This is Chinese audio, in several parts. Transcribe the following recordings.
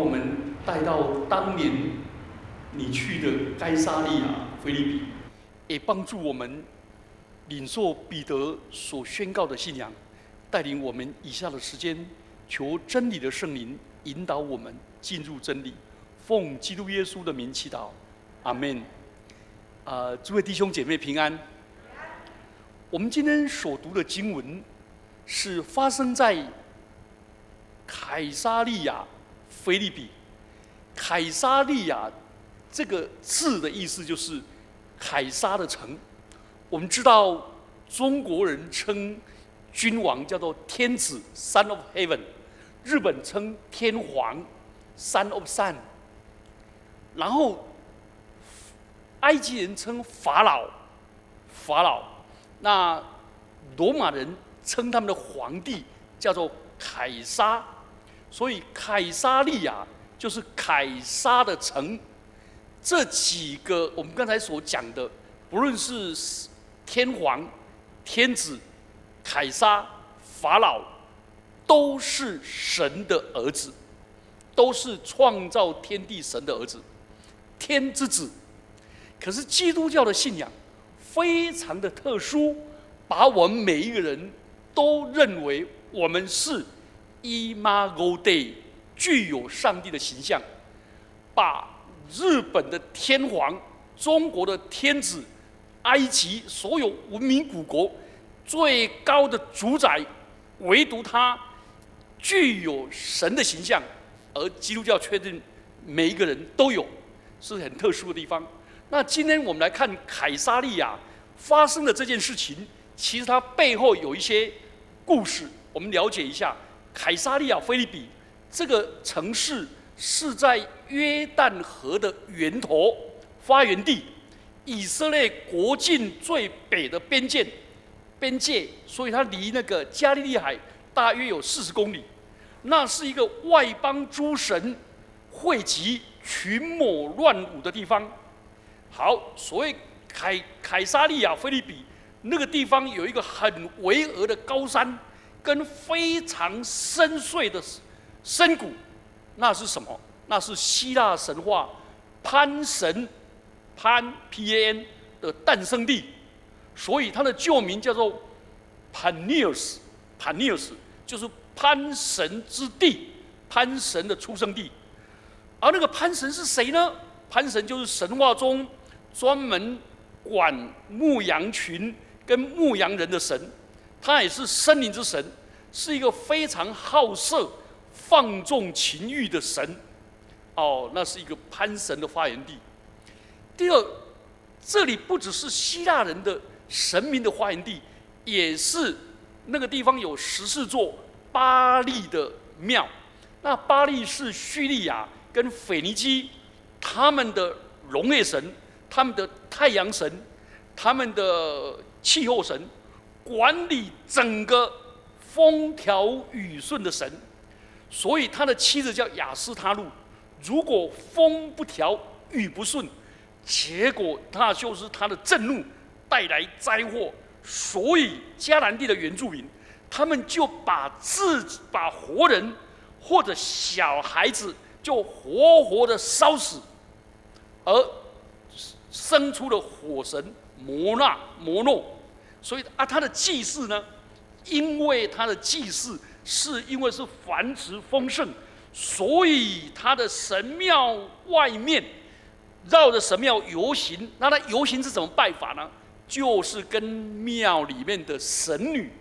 我们带到当年你去的该撒利亚腓立比，也帮助我们领受彼得所宣告的信仰，带领我们以下的时间，求真理的圣灵引导我们进入真理。奉基督耶稣的名祈祷，阿们。诸位弟兄姐妹平安。我们今天所读的经文是发生在凯撒利亚腓立比。凯撒利亚这个字的意思就是凯撒的城。我们知道中国人称君王叫做天子 （Son of Heaven）， 日本称天皇 （Son of Sun）， 然后埃及人称法老，那罗马人称他们的皇帝叫做凯撒，所以凯撒利亚就是凯撒的城。这几个我们刚才所讲的，不论是天皇、天子、凯撒、法老，都是神的儿子，都是创造天地神的儿子，天之子。可是基督教的信仰非常的特殊，把我们每一个人都认为我们是 Imago Dei， 具有上帝的形象，把日本的天皇、中国的天子、埃及所有文明古国最高的主宰，唯独他具有神的形象，而基督教确定每一个人都有，是很特殊的地方。那今天我们来看凯撒利亚发生的这件事情，其实它背后有一些故事，我们了解一下。凯撒利亚腓立比这个城市是在约旦河的源头发源地，以色列国境最北的边界，所以它离那个加利利海大约有40公里。那是一个外邦诸神汇集、群魔乱舞的地方。好，所谓凯撒利亚腓立比那个地方有一个很巍峨的高山，跟非常深邃的深谷，那是什么？那是希腊神话潘神PAN 的诞生地，所以它的旧名叫做 Panios， 就是潘神之地，潘神的出生地。而那个潘神是谁呢？潘神就是神话中专门管牧羊群跟牧羊人的神，他也是森林之神，是一个非常好色、放纵情欲的神。那是一个潘神的发源地。第二，这里不只是希腊人的神明的发源地，也是那个地方有14座巴力的庙。那巴力是叙利亚跟腓尼基他们的农业神，他们的太阳神，他们的气候神，管理整个风调雨顺的神。所以他的妻子叫亚斯他路。如果风不调雨不顺，结果那就是他的震怒带来灾祸。所以迦南地的原住民，他们就把活人或者小孩子就活活的烧死，而生出了火神摩诺。所以他的祭祀呢，因为他的祭祀是因为是繁殖丰盛，所以他的神庙外面绕着神庙游行。那他游行是怎么拜法呢？就是跟庙里面的神女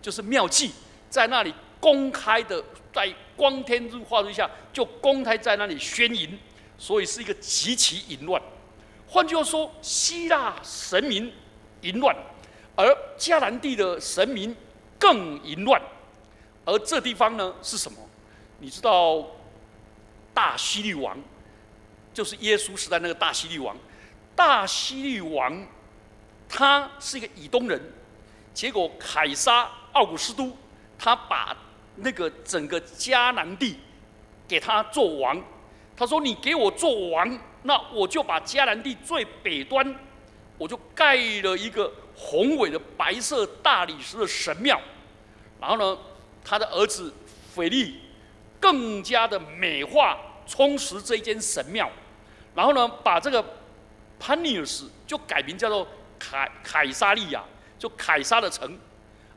就是庙妓，在那里公开的在光天化日下就公开在那里宣淫，所以是一个极其淫乱。换句话说，希腊神明淫乱，而迦南地的神明更淫乱。而这地方呢是什么？你知道大希律王，就是耶稣时代那个大希律王。大希律王他是一个以东人，结果凯撒奥古斯都他把那个整个迦南地给他做王。他说：“你给我做王，那我就把迦南地最北端，我就盖了一个宏伟的白色大理石的神庙。然后呢，他的儿子腓力更加的美化、充实这一间神庙，然后呢，把这个潘尼尔斯就改名叫做凯撒利亚，就凯撒的城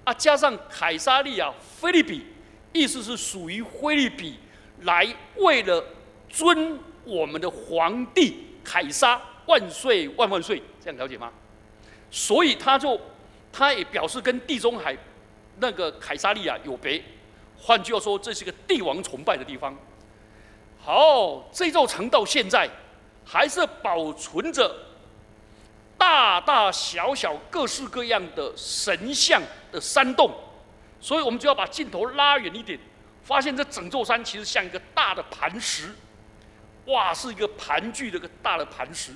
啊，加上凯撒利亚菲利比，意思是属于菲利比，来为了尊我们的皇帝凯撒万岁万万岁，这样了解吗？所以他也表示跟地中海那个凯撒利亚有别，换句话说，这是个帝王崇拜的地方。好，这座城到现在还是保存着大大小小各式各样的神像的山洞，所以我们就要把镜头拉远一点，发现这整座山其实像一个大的磐石，哇，是一个盘踞的一个大的磐石。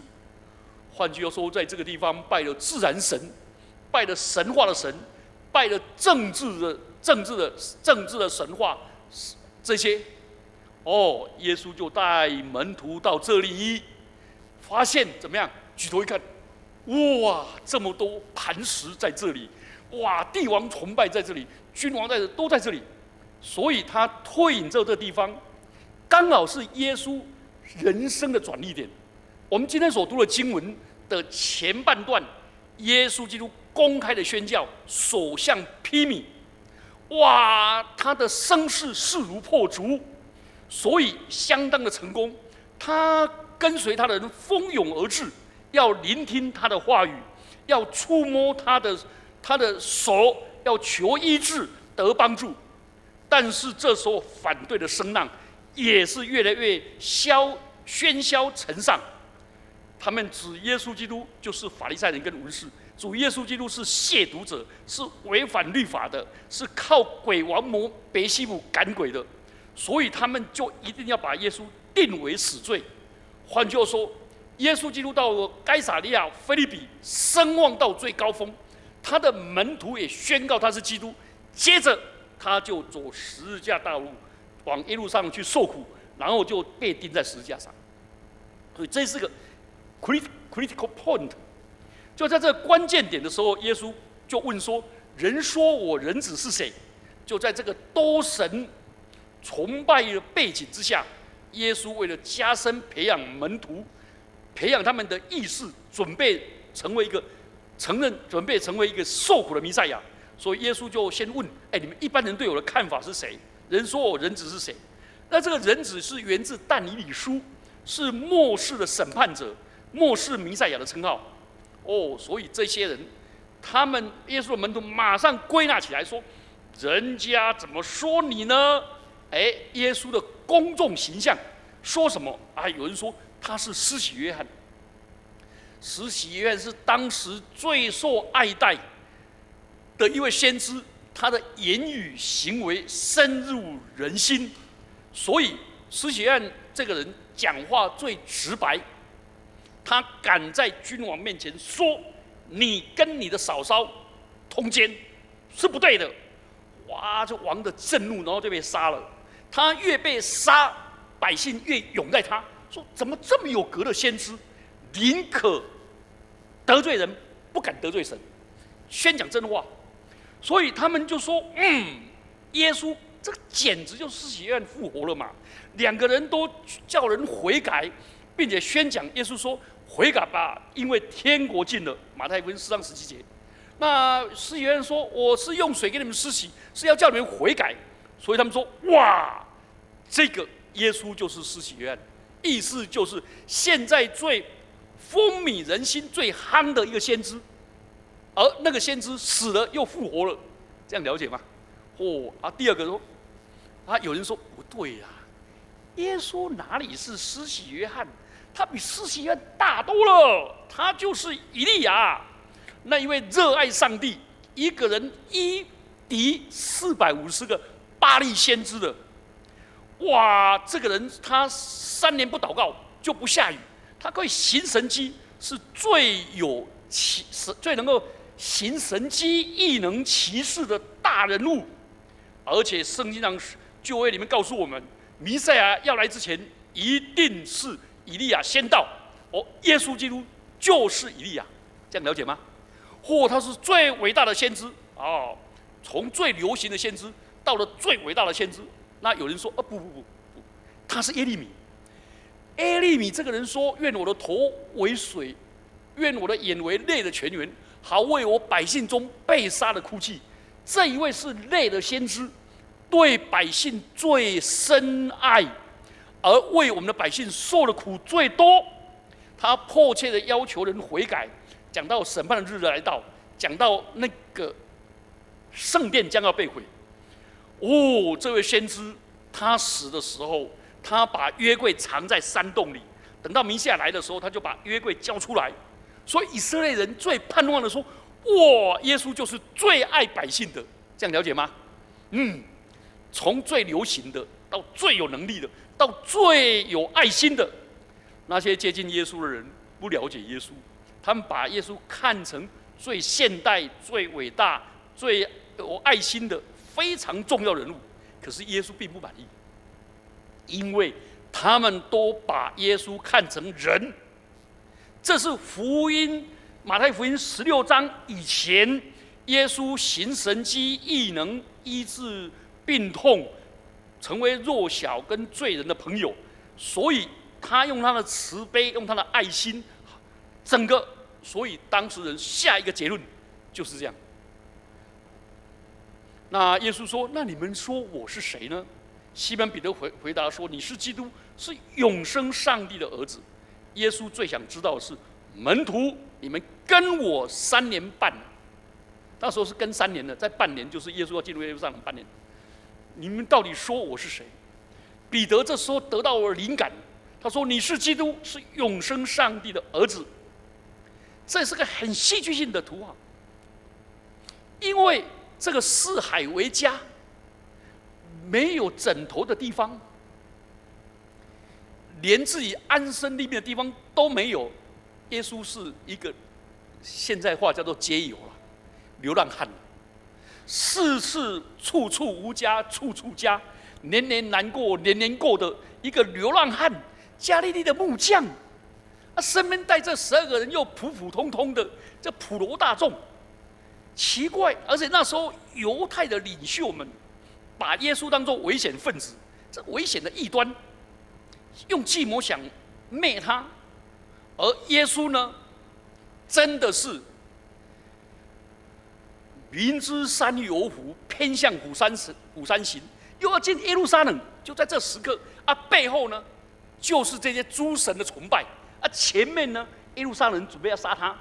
换句话说，在这个地方拜了自然神，拜了神话的神，拜了政治的神话，这些，耶稣就带门徒到这里，发现怎么样？举头一看，哇，这么多磐石在这里，哇，帝王崇拜在这里，君王在这都在这里，所以他退隐这个地方，刚好是耶稣人生的转捩点。我们今天所读的经文的前半段，耶稣基督公开的宣教，所向披靡，哇，他的声势势如破竹，所以相当的成功。他跟随他的人蜂拥而至，要聆听他的话语，要触摸他的手，要求医治得帮助。但是这时候反对的声浪也是越来越喧嚣尘上。他们指耶稣基督就是法利赛人跟文士，指耶稣基督是亵渎者，是违反律法的，是靠鬼王魔别西卜赶鬼的，所以他们就一定要把耶稣定为死罪。换句话说，耶稣基督到了该撒利亚腓立比，声望到最高峰，他的门徒也宣告他是基督，接着他就走十字架道路，往耶路撒冷去受苦，然后就被钉在十字架上。所以这是个critical point， 就在这个关键点的时候，耶稣就问说：“人说我人子是谁？”就在这个多神崇拜的背景之下，耶稣为了加深培养门徒，培养他们的意识，准备成为一个受苦的弥赛亚。所以耶稣就先问：“你们一般人对我的看法是谁？人说我人子是谁？”那这个人子是源自但以理书，是末世的审判者。末世弥赛亚的称号，所以这些人，他们耶稣的门徒马上归纳起来说：“人家怎么说你呢？”耶稣的公众形象说什么？有人说他是施洗约翰。施洗约翰是当时最受爱戴的一位先知，他的言语行为深入人心，所以施洗约翰这个人讲话最直白。他敢在君王面前说：“你跟你的嫂嫂通奸是不对的。”哇，这王的震怒，然后就被杀了。他越被杀，百姓越拥戴他，说：“怎么这么有格的先知，宁可得罪人，不敢得罪神，宣讲真话。”所以他们就说：“耶稣这个简直就是施洗约翰复活了嘛！两个人都叫人悔改，并且宣讲耶稣说。”悔改吧，因为天国近了。马太福音4章17节。那施洗约翰说：“我是用水给你们施洗，是要叫你们悔改。”所以他们说：“哇，这个耶稣就是施洗约翰，意思就是现在最风靡人心、最夯的一个先知，而那个先知死了又复活了，这样了解吗？”第二个说：“有人说不对呀，耶稣哪里是施洗约翰？”他比施洗约翰大多了，他就是以利亚，那一位热爱上帝，一个人一敌450个巴力先知的。哇，这个人他3年不祷告就不下雨，他可以行神迹，是最能够行神迹、异能奇事的大人物。而且圣经上旧约里面告诉我们，弥赛亚要来之前，一定是以利亚先到，耶稣基督就是以利亚，这样了解吗？他是最伟大的先知从最流行的先知到了最伟大的先知，那有人说，不，他是耶利米。耶利米这个人说：“愿我的头为水，愿我的眼为泪的泉源，好为我百姓中被杀的哭泣。”这一位是泪的先知，对百姓最深爱，而为我们的百姓受的苦最多。他迫切的要求人悔改，讲到审判的日子来到，讲到那个圣殿将要被毁。这位先知他死的时候，他把约柜藏在山洞里，等到弥赛亚来的时候，他就把约柜交出来。所以以色列人最盼望的说：“耶稣就是最爱百姓的。”这样了解吗？从最流行的到最有能力的，到最有爱心的，那些接近耶稣的人不了解耶稣，他们把耶稣看成最现代、最伟大、最有爱心的非常重要人物。可是耶稣并不满意，因为他们都把耶稣看成人。这是福音，马太福音16章以前，耶稣行神迹异能，医治病痛，成为弱小跟罪人的朋友。所以他用他的慈悲，用他的爱心，所以当时人下一个结论就是这样。那耶稣说：“那你们说我是谁呢？”西门彼得回答说：“你是基督，是永生上帝的儿子。”耶稣最想知道的是，门徒，你们跟我3年半，那时候是跟3年的，在半年就是耶稣要进入耶路撒冷半年。你们到底说我是谁？彼得这时候得到了灵感，他说：“你是基督，是永生上帝的儿子。”这是个很戏剧性的图画，因为这个四海为家，没有枕头的地方，连自己安身立命的地方都没有。耶稣是一个现在话叫做街友了，流浪汉，四处处处无家，处处家，年年难过，年年过的一个流浪汉，加利利的木匠，身边带着12个人，又普普通通的这普罗大众。奇怪，而且那时候犹太的领袖们把耶稣当作危险分子，这危险的异端，用计谋想灭他。而耶稣呢，真的是明知山有虎，偏向虎山行，又要进耶路撒冷。就在这时刻背后呢，就是这些诸神的崇拜前面呢，耶路撒冷准备要杀他。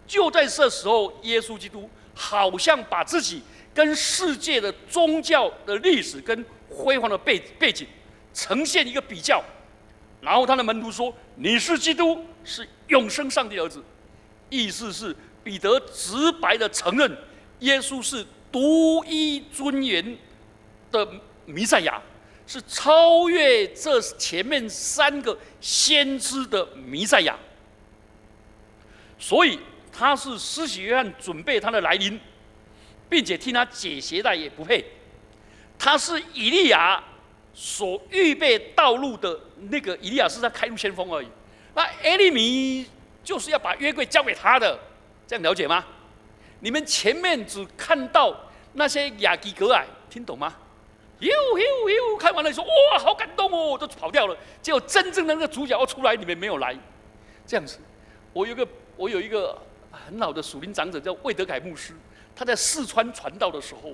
就在这时候，耶稣基督好像把自己跟世界的宗教的历史跟辉煌的背景呈现一个比较，然后他的门徒说：“你是基督，是永生上帝的儿子。”意思是彼得直白的承认，耶稣是独一尊严的弥赛亚，是超越这前面3个先知的弥赛亚。所以他是施洗约翰准备他的来临，并且替他解鞋带也不配。他是以利亚所预备道路的那个以利亚，是他开路先锋而已。那耶利米就是要把约柜交给他的，这样了解吗？你们前面只看到那些雅基格矮，听懂吗？看完了说：“哇，好感动哦！”都跑掉了。结果真正的那个主角要出来，你们没有来，这样子。我有一个很老的属灵长者叫魏德凯牧师，他在四川传道的时候，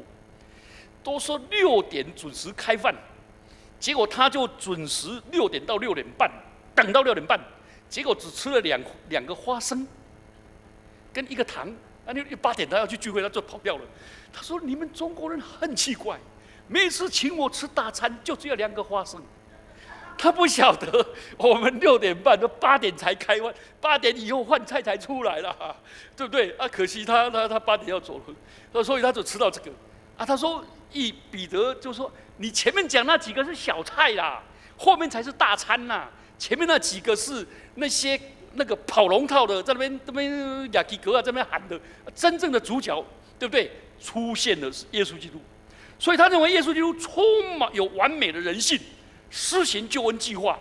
都说6点准时开饭，结果他就准时6点到6点半，等到6点半，结果只吃了两个花生跟1个糖，那8点他要去聚会，他就跑掉了。他说：“你们中国人很奇怪，每次请我吃大餐就只有2个花生。”他不晓得我们6点半都8点才开饭，8点以后饭菜才出来了，对不对？可惜他8点要走了，所以他就吃到这个。他说彼得就说：“你前面讲那几个是小菜啦，后面才是大餐呐。前面那几个是那个跑龙套的，在那边雅基格在那边喊的，真正的主角，对不对？出现的是耶稣基督。所以他认为耶稣基督充满有完美的人性。”施行救恩计划，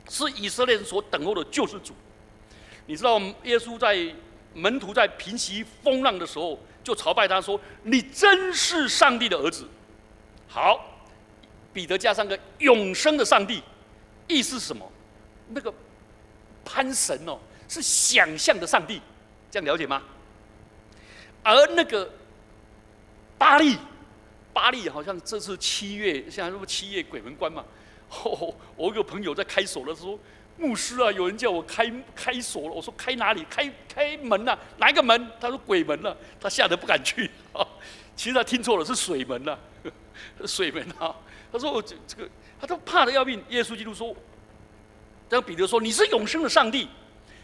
是以色列人所等候的救世主。你知道，耶稣在门徒在平息风浪的时候，就朝拜他说：“你真是上帝的儿子。”好，彼得加上个永生的上帝，意思是什么？那个潘神哦，是想象的上帝，这样了解吗？而那个巴利好像这次7月，现在不7月鬼门关嘛？我有个朋友在开锁的时候，牧师啊，有人叫我开锁了，我说开哪里？开门啊？哪一个门？他说鬼门啊，他吓得不敢去。其实他听错了，是水门啊，水门啊。他说我这个，他都怕得要命。耶稣基督说，让彼得说，你是永生的上帝，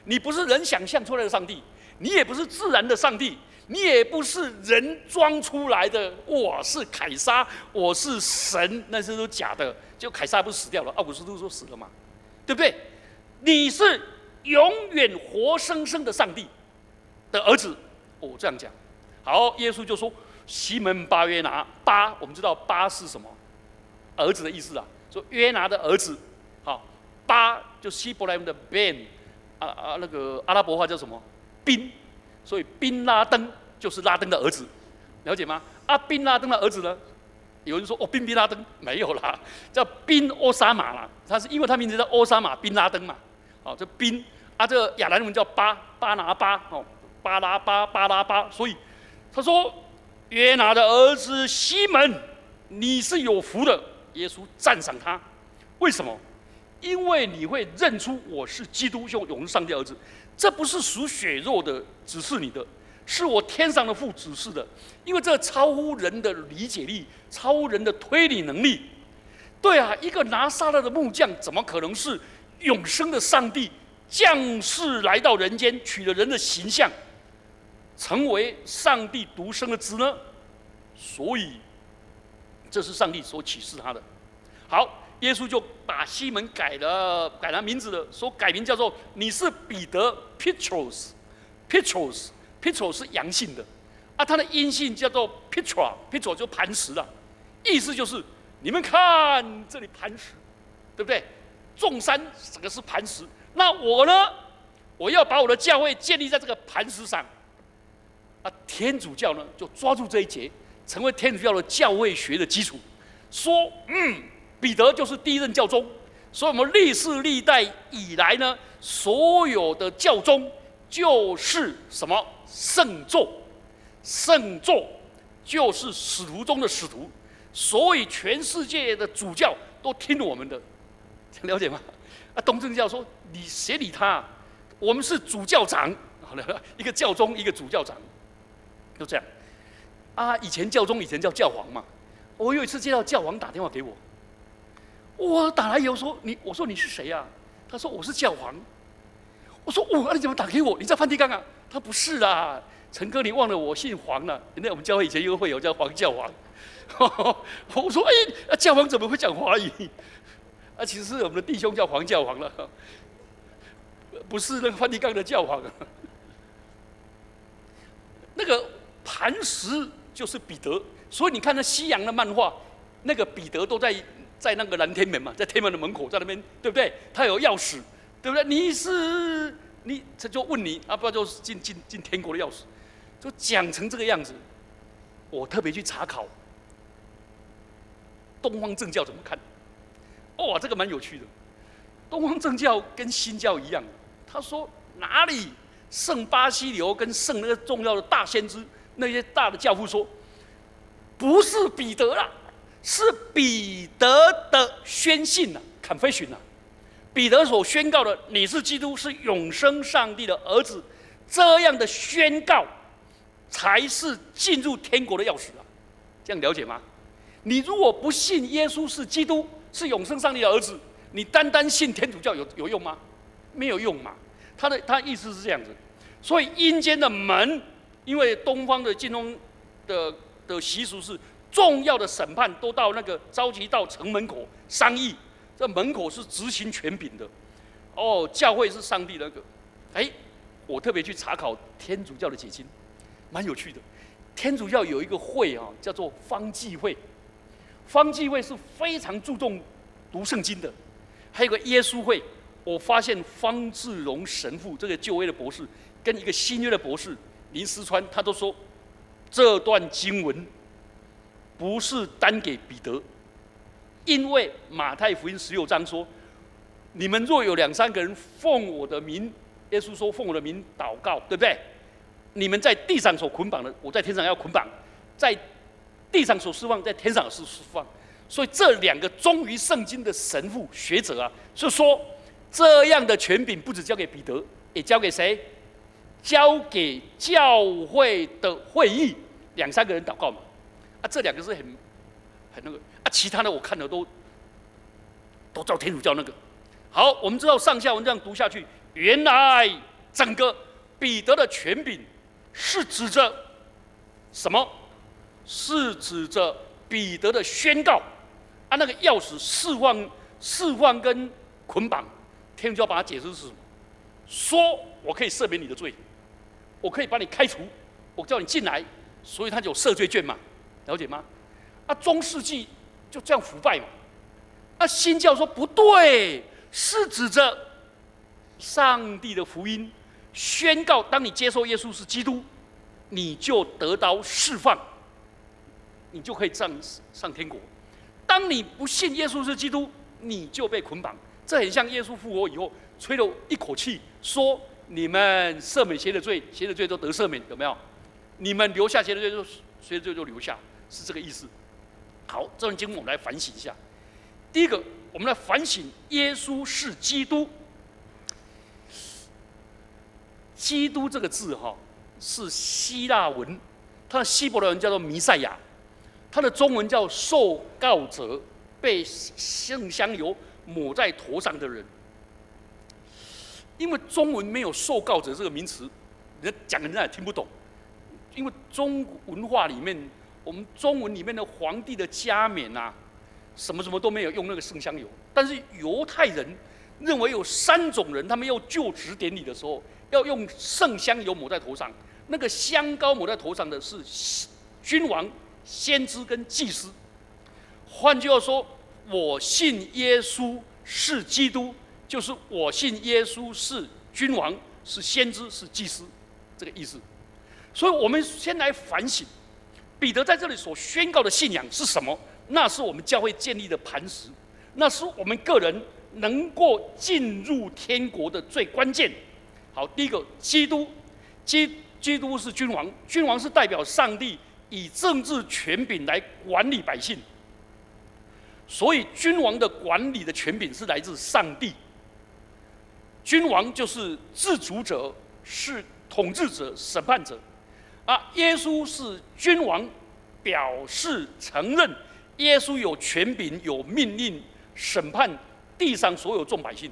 你不是人想象出来的上帝，你也不是自然的上帝。你也不是人装出来的，我是凯撒，我是神，那些都假的。就凯撒不是死掉了，奥古斯都说死了嘛，对不对？你是永远活生生的上帝的儿子。这样讲。好，耶稣就说：“西门巴约拿，巴我们知道巴是什么？儿子的意思啊。说约拿的儿子，好，巴就希伯来文的 Ben， 那个阿拉伯话叫什么？宾。所以宾拉登就是拉登的儿子，了解吗？宾拉登的儿子呢？有人说宾拉登没有啦，叫宾欧沙玛啦。他是因为他名字叫欧沙玛宾拉登嘛。这宾这个亚兰文叫巴拿巴，巴拉巴。所以他说约拿的儿子西门，你是有福的。耶稣赞赏他，为什么？因为你会认出我是基督，永生上帝的儿子。这不是属血肉的指示你的，是我天上的父指示的。因为这超乎人的理解力，超乎人的推理能力。对啊，一个拿撒勒的木匠，怎么可能是永生的上帝降世来到人间，取了人的形象，成为上帝独生的子呢？所以，这是上帝所启示他的。好。耶稣就把西门改他名字了，说改名叫做你是彼得 Petros 是阳性的，他的阴性叫做 Petra 就磐石了，意思就是你们看这里磐石，对不对？众山整个是磐石，那我呢？我要把我的教会建立在这个磐石上。天主教呢就抓住这一节，成为天主教的教会学的基础，说彼得就是第一任教宗，所以我们历世历代以来呢，所有的教宗就是什么圣座，圣座就是使徒中的使徒，所以全世界的主教都听我们的，了解吗？东正教说你谁理他？我们是主教长，一个教宗，一个主教长，就这样。以前教宗以前叫教皇嘛，我有一次接到教皇打电话给我。我打来以后说我说你是谁啊？他说我是教皇。我说你怎么打给我？你在梵蒂冈啊？他不是啦，陈哥你忘了我姓黄了。那我们教会以前有个会友叫黄教皇。我说教皇怎么会讲华语？其实是我们的弟兄叫黄教皇了，不是那个梵蒂冈的教皇。那个磐石就是彼得，所以你看那西洋的漫画，那个彼得都在那个南天门嘛，在天门的门口，在那边，对不对？他有钥匙，对不对？他就问你，不然就是进天国的钥匙，就讲成这个样子。我特别去查考东方正教怎么看，这个蛮有趣的。东方正教跟新教一样，他说哪里圣巴西流跟圣那个重要的大先知那些大的教父说，不是彼得啦。是彼得的宣信confession 彼得所宣告的你是基督，是永生上帝的儿子，这样的宣告才是进入天国的钥匙这样了解吗？你如果不信耶稣是基督，是永生上帝的儿子，你单单信天主教有用吗？没有用嘛。他意思是这样子，所以阴间的门，因为东方的进宗的习俗是。重要的审判都到那个召集到城门口商议，这门口是执行权柄的。教会是上帝那个。我特别去查考天主教的解经，蛮有趣的。天主教有一个会叫做方济会，方济会是非常注重读圣经的。还有个耶稣会，我发现方志荣神父这个旧约的博士，跟一个新约的博士林思川，他都说这段经文。不是单给彼得，因为马太福音16章说，你们若有2、3个人奉我的名，耶稣说奉我的名祷告，对不对？你们在地上所捆绑的，我在天上要捆绑；在地上所释放，在天上也是释放。所以这2个忠于圣经的神父学者啊，就说这样的权柄不只交给彼得，也交给谁？交给教会的会议，2、3个人祷告嘛。啊，这2个是很那个啊，其他的我看的都照天主教那个。好，我们知道上下文这样读下去，原来整个彼得的权柄是指着什么？是指着彼得的宣告啊，那个钥匙释放跟捆绑，天主教把它解释是什么？说我可以赦免你的罪，我可以把你开除，我叫你进来，所以他就有赦罪券嘛，了解吗？啊，中世纪就这样腐败嘛。啊，新教说不对，是指着上帝的福音宣告，当你接受耶稣是基督，你就得到释放，你就可以上天国。当你不信耶稣是基督，你就被捆绑。这很像耶稣复活以后吹了一口气，说你们赦免谁的罪，谁的罪都得赦免，有没有？你们留下谁的罪，谁的罪就留下，是这个意思。好，这段经文我们来反省一下。第一个，我们来反省耶稣是基督。基督这个字是希腊文，它的希伯来文叫做弥赛亚，它的中文叫受膏者，被圣香油抹在头上的人。因为中文没有受膏者这个名词，人家讲人家也听不懂。因为中文化里面，我们中文里面的皇帝的加冕啊，什么都没有用那个圣香油。但是犹太人认为有3种人，他们要就职典礼的时候，要用圣香油抹在头上。那个香膏抹在头上的是君王、先知跟祭司。换句话说，我信耶稣是基督，就是我信耶稣是君王、是先知、是祭司，这个意思。所以我们先来反省，彼得在这里所宣告的信仰是什么？那是我们教会建立的磐石，那是我们个人能够进入天国的最关键。好，第一个，基督是君王，君王是代表上帝以政治权柄来管理百姓，所以君王的管理的权柄是来自上帝。君王就是治主者，是统治者、审判者。啊，耶稣是君王，表示承认耶稣有权柄、有命令审判地上所有众百姓。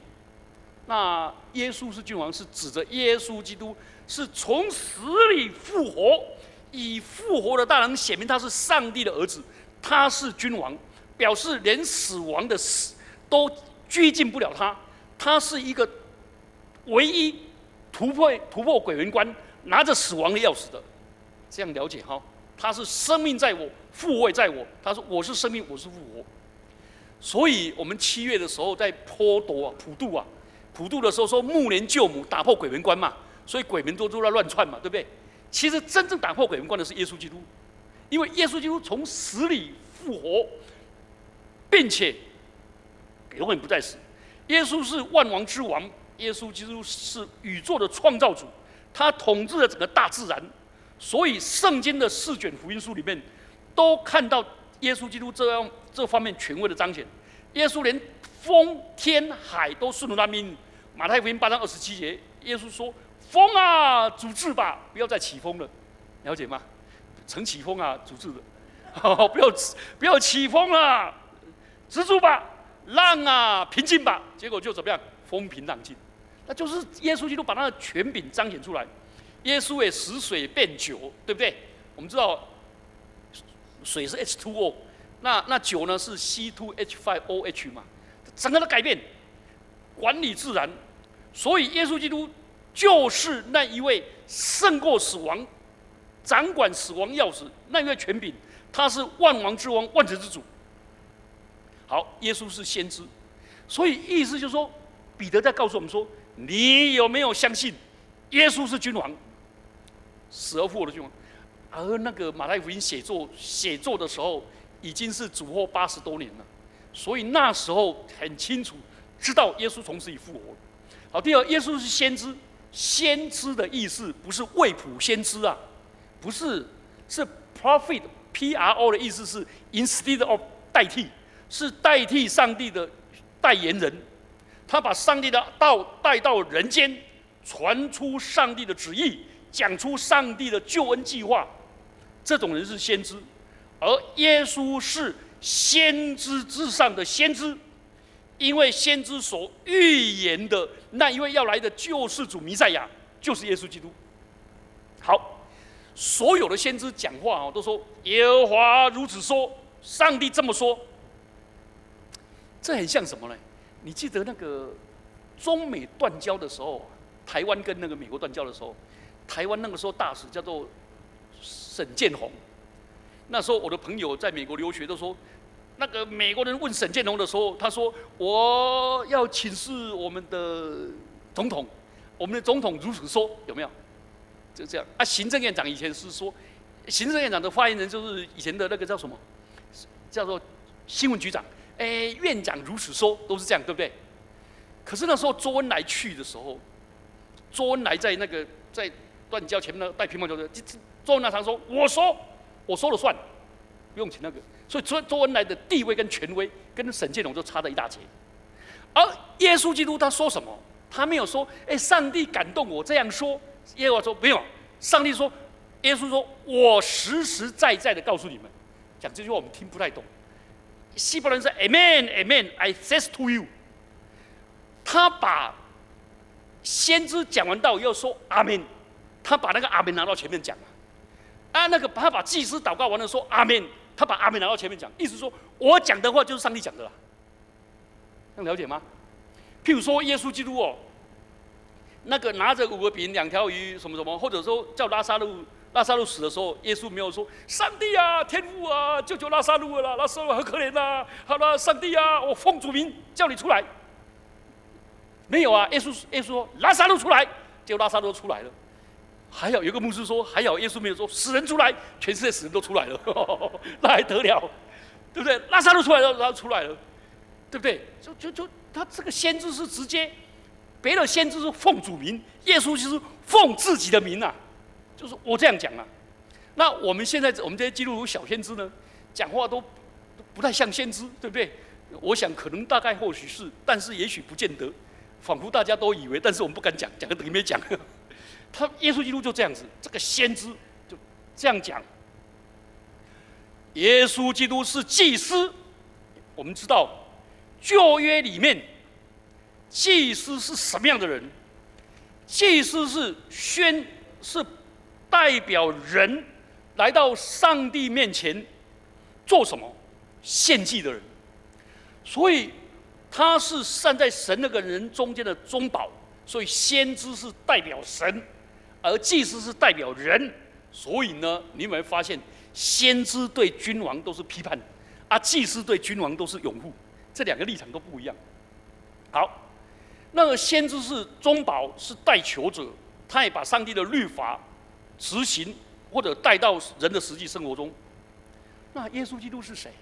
那耶稣是君王，是指着耶稣基督是从死里复活，以复活的大能显明他是上帝的儿子，他是君王，表示连死亡的死都拘禁不了他，他是一个唯一突破鬼门关，拿着死亡的钥匙的。这样了解哈？他是生命在我，复活在我。他说我是生命，我是复活。所以我们7月的时候在普渡的时候说暮年救母，打破鬼门关嘛，所以鬼门都在乱窜嘛，对不对？其实真正打破鬼门关的是耶稣基督，因为耶稣基督从死里复活，并且永远不再死。耶稣是万王之王，耶稣基督是宇宙的创造主，他统治了整个大自然。所以圣经的4卷福音书里面，都看到耶稣基督这方面权威的彰显。耶稣连风、天、海都顺从他命令。马太福音8章27节，耶稣说：“风啊，阻止吧，不要再起风了。”了解吗？曾起风啊，阻止了。不要起风了，止住吧。浪啊，平静吧。结果就怎么样？风平浪静。那就是耶稣基督把他的权柄彰显出来。耶稣也使水变酒，对不对？我们知道水是 H2O， 那酒呢是 C2H5OH 嘛，整个的改变，管理自然。所以耶稣基督就是那一位胜过死亡、掌管死亡钥匙那一位权柄，他是万王之王、万神之主。好，耶稣是先知，所以意思就是说，彼得在告诉我们说：你有没有相信耶稣是君王？死而复活的君王。而那个马太福音写作的时候，已经是主后80多年了。所以那时候很清楚知道耶稣从死里复活。好，第二，耶稣是先知，先知的意思不是未卜先知啊，不是，是 prophet，P-R-O 的意思是 instead of 代替，是代替上帝的代言人，他把上帝的道带到人间，传出上帝的旨意，讲出上帝的救恩计划，这种人是先知，而耶稣是先知之上的先知，因为先知所预言的那一位要来的救世主弥赛亚，就是耶稣基督。好，所有的先知讲话都说耶和华如此说，上帝这么说。这很像什么呢？你记得那个中美断交的时候，台湾跟那个美国断交的时候，台湾那个时候大使叫做沈建宏。那时候我的朋友在美国留学都说，那个美国人问沈建宏的时候，他说我要请示我们的总统，我们的总统如此说，有没有？就这样啊。行政院长以前是说，行政院长的发言人就是以前的那个叫什么，叫做新闻局长。院长如此说，都是这样，对不对？可是那时候周恩来去的时候，周恩来在那个在断交前面那带乒乓球的，周恩来常说：“我说了算，不用请那个。”所以周恩来的地位跟权威跟沈建宏就差了一大截。而耶稣基督他说什么？他没有说：“上帝感动我这样说。”耶和华说：“没有。”上帝说，耶稣说：“我实实在在的告诉你们。”讲这句话我们听不太懂。希伯来人说 Amen, Amen, I say to you。他把先知讲完道又说阿门，他把那个阿门拿到前面讲啊，他把祭司祷告完了说阿门，他把阿门拿到前面讲，意思说我讲的话就是上帝讲的啦，能了解吗？譬如说耶稣基督那个拿着5个饼2条鱼什么什么，或者说叫拉撒路死的时候，耶稣没有说上帝啊、天父啊，救救拉撒路了，拉撒路好可怜啊！好了，上帝啊，我奉主名叫你出来。没有啊，耶稣说拉撒路出来，结果拉撒路出来了。还有一个牧师说，还好耶稣没有说死人出来，全世界死人都出来了，那还得了，对不对？拉撒路出来了，他出来了，对不对？就他这个先知是直接，别的先知是奉主名，耶稣就是奉自己的名啊。就是我这样讲啊，那我们现在我们这些基督徒小先知呢，讲话都不太像先知，对不对？我想可能大概或许是，但是也许不见得，仿佛大家都以为，但是我们不敢讲，讲个等于没讲。耶稣基督就这样子，这个先知就这样讲。耶稣基督是祭司，我们知道旧约里面祭司是什么样的人？祭司是代表人来到上帝面前做什么？献祭的人。所以他是站在神那个人中间的中保。所以先知是代表神，而祭司是代表人。所以呢，你有没有发现，先知对君王都是批判，祭司对君王都是拥护，这2个立场都不一样。好，那个先知是中保，是代求者，他也把上帝的律法执行或者带到人的实际生活中。那耶稣基督是谁？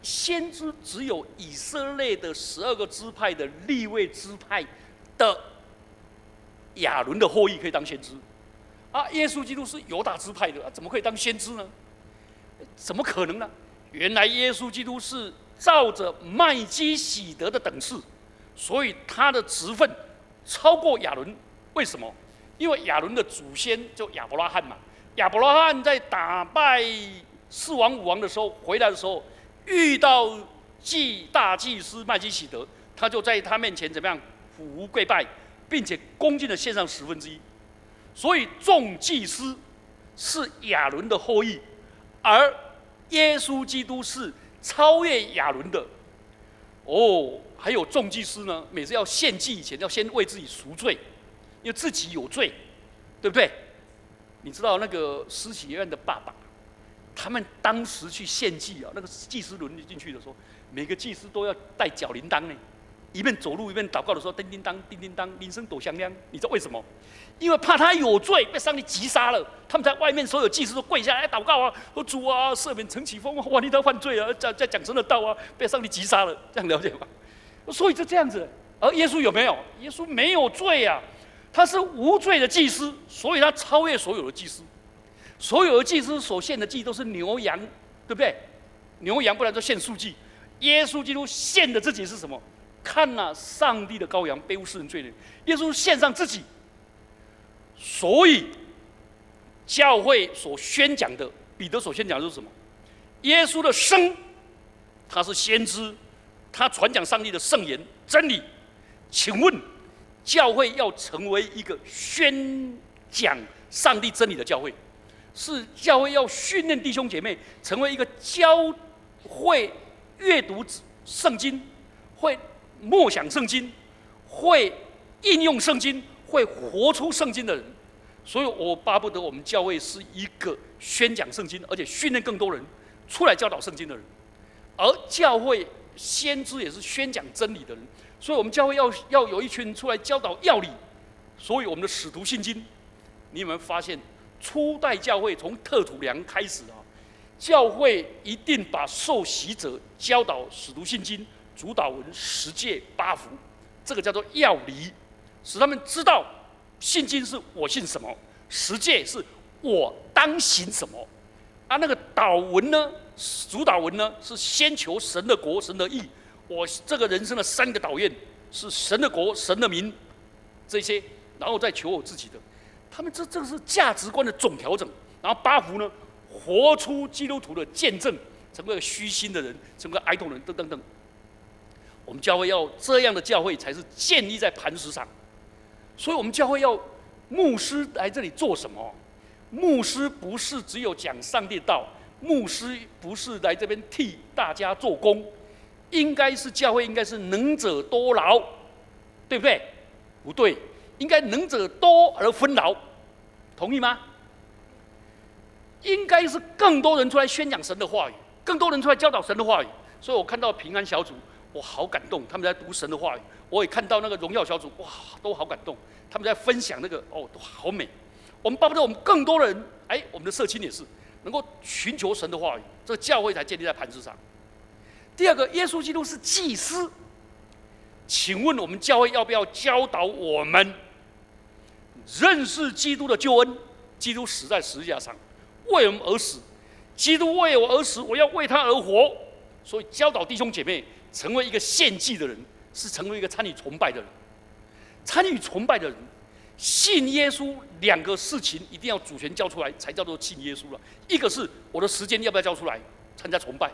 先知只有以色列的12个支派的利未支派的亚伦的后裔可以当先知，耶稣基督是犹大支派的，怎么可以当先知呢？怎么可能呢？原来耶稣基督是照着麦基洗德的等次，所以他的职分超过亚伦。为什么？因为亚伦的祖先就亚伯拉罕嘛，亚伯拉罕在打败4王5王的时候回来的时候，遇到大祭司麦基洗德，他就在他面前怎么样俯伏跪拜，并且恭敬的献上1/10。所以众祭司是亚伦的后裔，而耶稣基督是超越亚伦的。还有众祭司呢，每次要献祭以前要先为自己赎罪，因为自己有罪，对不对？你知道那个施洗约翰的爸爸，他们当时去献祭那个祭司轮进去的时候，每个祭司都要带脚铃铛呢，一边走路一边祷告的时候，叮叮当，叮叮当，铃声多响亮。你知道为什么？因为怕他有罪被上帝击杀了，他们在外面所有祭司都跪下来祷告啊，说主啊，赦免陈启峰，哇，你他犯罪啊，在讲神的道啊，被上帝击杀了，这样了解吗？所以就这样子。而耶稣有没有？耶稣没有罪啊，他是无罪的祭司，所以他超越所有的祭司。所有的祭司所献的祭都是牛羊，对不对？牛羊不然就献素祭。耶稣基督献的自己是什么？看哪，上帝的羔羊，背负世人罪人。耶稣献上自己。所以，教会所宣讲的，彼得所宣讲的是什么？耶稣的生，他是先知，他传讲上帝的圣言真理。请问，教会要成为一个宣讲上帝真理的教会，是教会要训练弟兄姐妹成为一个教会阅读圣经，会默想圣经，会应用圣经，会活出圣经的人。所以我巴不得我们教会是一个宣讲圣经，而且训练更多人出来教导圣经的人。而教会先知也是宣讲真理的人，所以我们教会要有一群人出来教导要理。所以我们的使徒信经，你有没有发现，初代教会从特土良开始啊，教会一定把受洗者教导使徒信经、主导文、十诫、八福，这个叫做要理，使他们知道信经是我信什么，十诫是我当行什么。啊，那个导文呢，主导文呢，是先求神的国、神的义。我这个人生的3个导愿是神的国、神的民，这些，然后再求我自己的。他们这个是价值观的总调整。然后八福呢，活出基督徒的见证，成为虚心的人，成为哀痛人，等等等。我们教会要这样的教会，才是建立在磐石上。所以我们教会要牧师来这里做什么？牧师不是只有讲上帝的道，牧师不是来这边替大家做工，应该是教会应该是能者多劳，对不对？不对，应该能者多而分劳，同意吗？应该是更多人出来宣讲神的话语，更多人出来教导神的话语。所以我看到平安小组，我好感动，他们在读神的话语。我也看到那个荣耀小组，哇，都好感动，他们在分享那个，哦，都好美。我们巴不得我们更多人，我们的社青也是能够寻求神的话语，这个教会才建立在磐石上。第二个，耶稣基督是祭司，请问我们教会要不要教导我们认识基督的救恩？基督死在十字架上，为我们而死，基督为我而死，我要为他而活。所以教导弟兄姐妹成为一个献祭的人，是成为一个参与崇拜的人。参与崇拜的人，信耶稣2个事情一定要主权交出来，才叫做信耶稣了。一个是我的时间要不要交出来参加崇拜，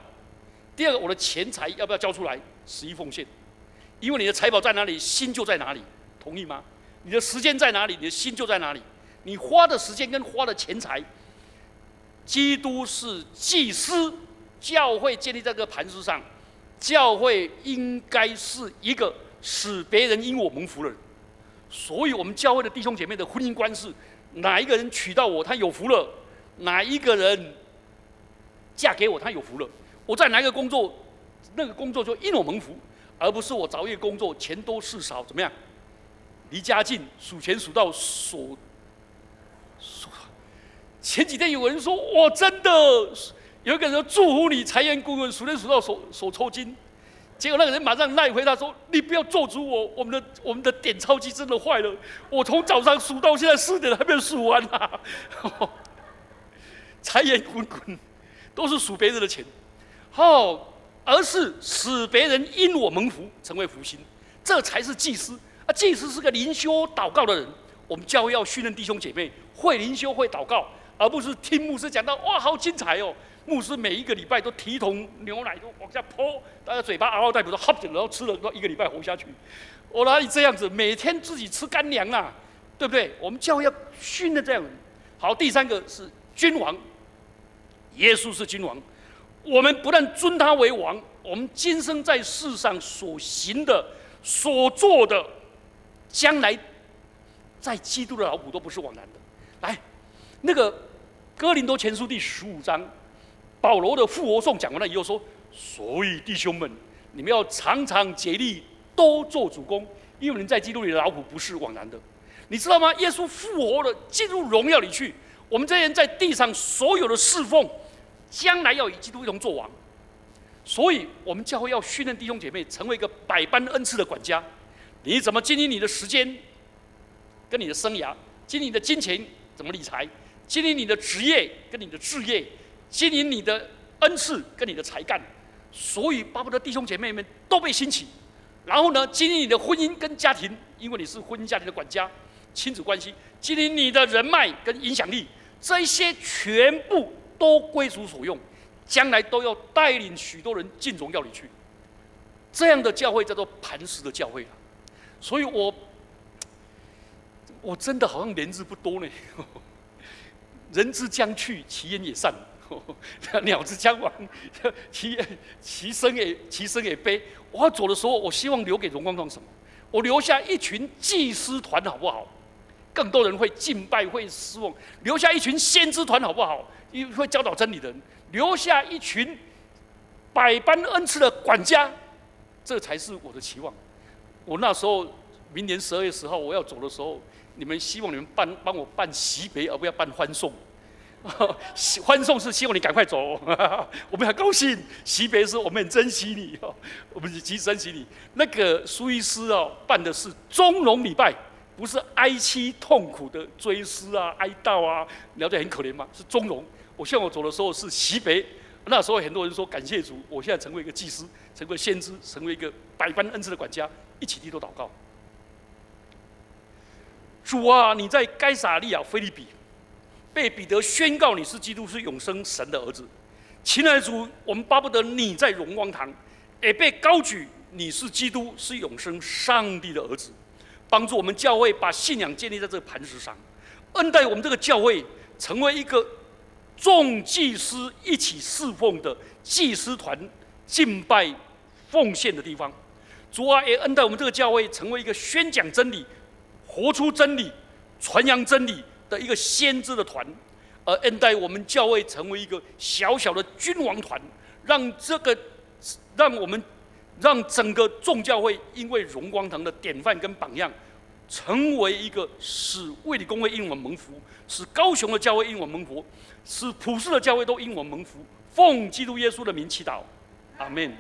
第二个我的钱财要不要交出来11奉献。因为你的财宝在哪里，心就在哪里，同意吗？你的时间在哪里，你的心就在哪里。你花的时间跟花的钱财，基督是祭司，教会建立在这个磐石上，教会应该是一个使别人因我蒙福的人。所以我们教会的弟兄姐妹的婚姻观是，哪一个人娶到我，他有福了；哪一个人嫁给我，他有福了。我在哪一个工作，那个工作就因我蒙福，而不是我早夜工作，钱多事少，怎么样？离家近，数钱数到手。前几天有人说，我真的有一个人说祝福你财源滚滚，数钱数到手抽筋。结果那个人马上赖回他说：“你不要咒诅我，我们的点钞机真的坏了，我从早上数到现在4点还没有数完啊！”财源滚滚，都是数别人的钱，而是使别人因我蒙福，成为福星，这才是祭司啊！祭司是个灵修祷告的人，我们教会要训练弟兄姐妹会灵修会祷告，而不是听牧师讲到哇好精彩哦。牧师每一个礼拜都提一桶牛奶都往下泼，大家嘴巴嗷嗷待哺，说然后吃了都1个礼拜活下去。我哪里这样子？每天自己吃干粮啊，对不对？我们教会要训练这样的人。好，第3个是君王，耶稣是君王，我们不但尊他为王，我们今生在世上所行的、所做的，将来在基督的劳苦都不是枉然的。来，那个哥林多前书第15章。保罗的复活颂讲完了以后说：“所以弟兄们，你们要常常竭力都做主公，因为你在基督里的劳苦不是枉然的。你知道吗？耶稣复活了，进入荣耀里去。我们这些人在地上所有的侍奉，将来要与基督一同作王。所以，我们教会要训练弟兄姐妹成为一个百般恩赐的管家。你怎么经营你的时间，跟你的生涯，经营你的金钱，怎么理财，经营你的职业跟你的志业，经营你的恩赐跟你的才干。所以，巴不得弟兄姐妹们都被兴起。然后呢，经营你的婚姻跟家庭，因为你是婚姻家庭的管家，亲子关系，经营你的人脉跟影响力，这一些全部都归主所用，将来都要带领许多人进荣耀里去。这样的教会叫做磐石的教会了。所以我真的好像连日不多呢。人之将去，其言也善；鸟之将亡，其声也悲。我要走的时候，我希望留给荣光堂什么？我留下一群祭司团，好不好？更多人会敬拜，会侍奉。留下一群先知团，好不好？会教导真理的人。留下一群百般恩赐的管家，这才是我的期望。我那时候，明年12月10号我要走的时候，你们希望你们帮我办喜别，而不要办欢送。欢送是希望你赶快走，我们很高兴；喜别是我们很珍惜你，我们极珍惜你。那个苏医师办的是中荣礼拜，不是哀戚痛苦的追思啊、哀悼啊，了解很可怜吗？是中荣。我希望我走的时候是喜别。那时候很多人说感谢主，我现在成为一个祭司，成为先知，成为一个百般恩赐的管家，一起低头祷告。主啊，你在该撒利亚腓立比被彼得宣告你是基督，是永生神的儿子。亲爱的主，我们巴不得你在荣光堂也被高举，你是基督，是永生上帝的儿子，帮助我们教会把信仰建立在这个磐石上，恩待我们这个教会成为一个众祭司一起侍奉的祭司团敬拜奉献的地方。主啊，也恩待我们这个教会成为一个宣讲真理、活出真理、传扬真理的一个先知的团，而恩待我们教会成为一个小小的君王团，让整个众教会因为荣光堂的典范跟榜样，成为一个使卫理公会因我们蒙福，使高雄的教会因我们蒙福，使普世的教会都因我们蒙福。奉基督耶稣的名祈祷，阿们。